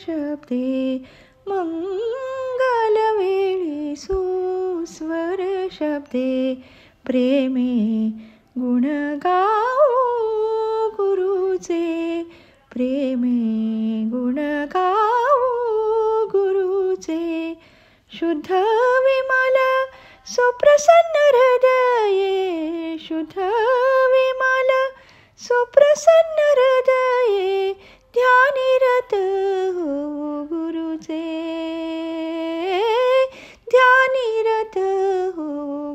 शब्दे मंगलवेळी सुस्वर शब्दे प्रेमे गुण गाऊ गुरुचे प्रेमे गुण गाऊ गुरुचे शुद्ध विमल सुप्रसन्न हृदये शुद्ध विमल सुप्रसन्न हृदये ध्यानिरत हो गुरुचे ध्यानिरत हो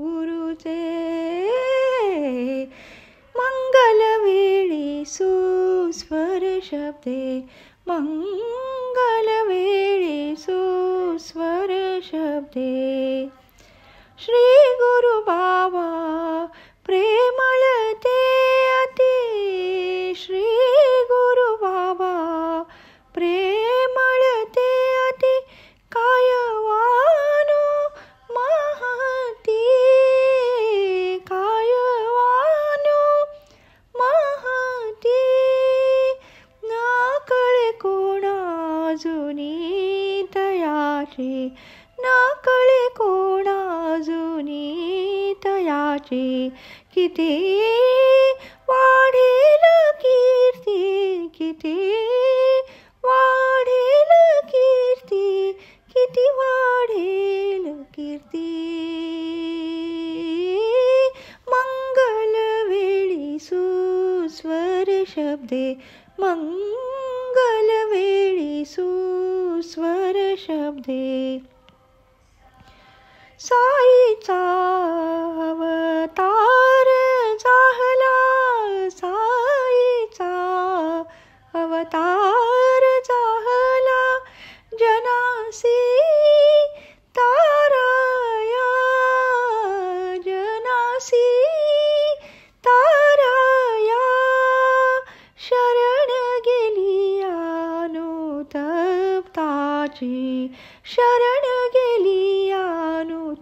गुरुचे मंगलवेळी सुस्वर शब्दे मंगलवेळी सुस्वर शब्दे श्री गुरु बाबा प्रेमळ ते अति श्री गुरु बाबा प्रेमळ ते अति कायवानो महती कायवानो महती ना कळे कोणा जुनी तयाचे ना कळे कोणा जुनी तयाचे किती वाढेल कीर्ती किती वाढेल कीर्ती किती वाढेल कीर्ती मंगलवेळी सुस्वर शब्दे मंगलवेळी सुस्वर शब्दे साईचा अवतार जाहला साईचा अवतार जाहला जनासी ताराया जनासी ताराया शरण गेली अनुतप्ताची शरण गेली अनुतप्ताची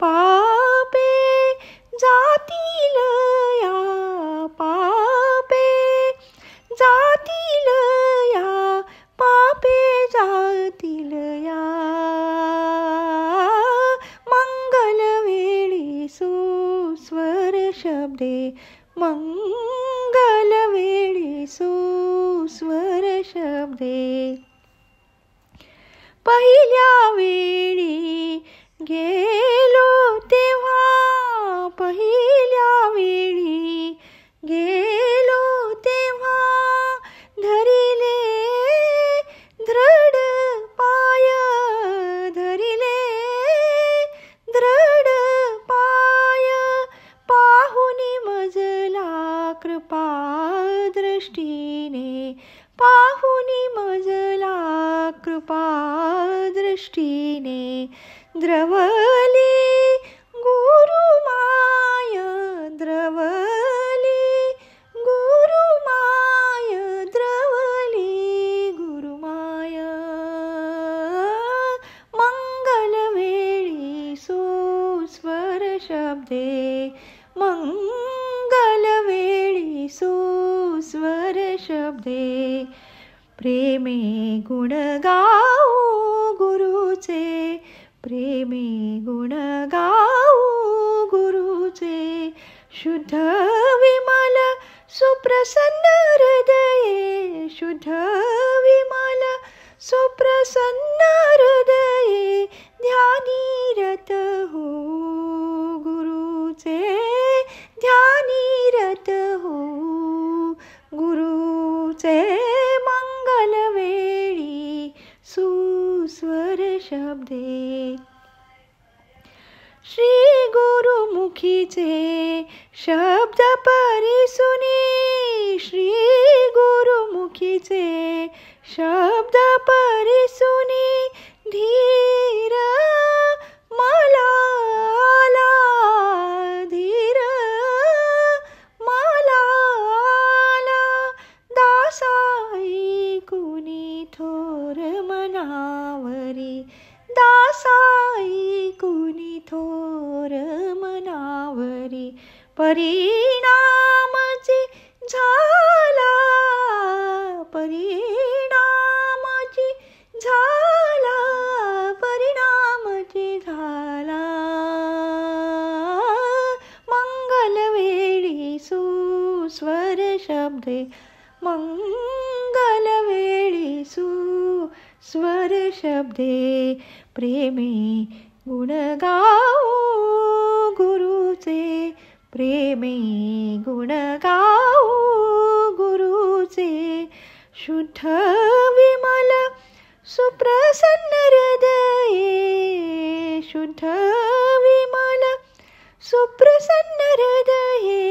पापे जातील या पापे जातील या पापे जातील या मंगलवेळी सुस्वर शब्दे मंगलवेळी सुस्वर शब्दे पहिल्या वेळी गेलो तेव्हा पहिल्या वेळी गेलो तेव्हा धरिले दृढ पाय धरिले दृढ पाय पाहुनी मजला कृपा दृष्टीने पाहुनी मजला कृपा दृष्टीने द्रवली गुरुमाय द्रवली गुरुमाय द्रवली गुरुमाय मंगलवेळी सुस्वर शब्दे मंगलवेळी सुस्वर शब्दे प्रेमे गुण गाऊ गुरुचे प्रेमे गुण गाऊ गुरुचे शुद्ध विमल सुप्रसन्न हृदये शुद्ध विमल सुप्रसन्न हृदये ध्यानिरत हो गुरुचे ध्यानिरत हो गुरुचे मंगलवेळी सुस्वर शब्दे श्री गुरुमुखीचे शब्द परिसुनी श्री गुरुमुखीचे शब्द परिसुनी धीर मला आला धीर मला आला दासाई कुणी थोर मनावरी दासाई कुणी थोर मनावरी परिणामची झाला परिणाम शब्दे मंगलवेळी सुस्वर शब्दे प्रेमे गुण गाऊ गुरुचे प्रेमे गुण गाऊ गुरुचे शुद्ध विमल सुप्रसन्न हृदये शुद्ध विमल सुप्रसन्न हृदये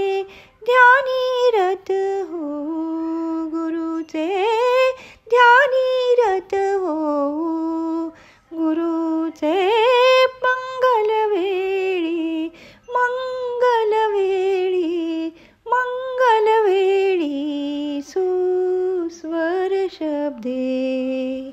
ध्यानीरत हो गुरुचे ध्यानीरत हो गुरुचे मंगलवेळी सुस्वर शब्दे.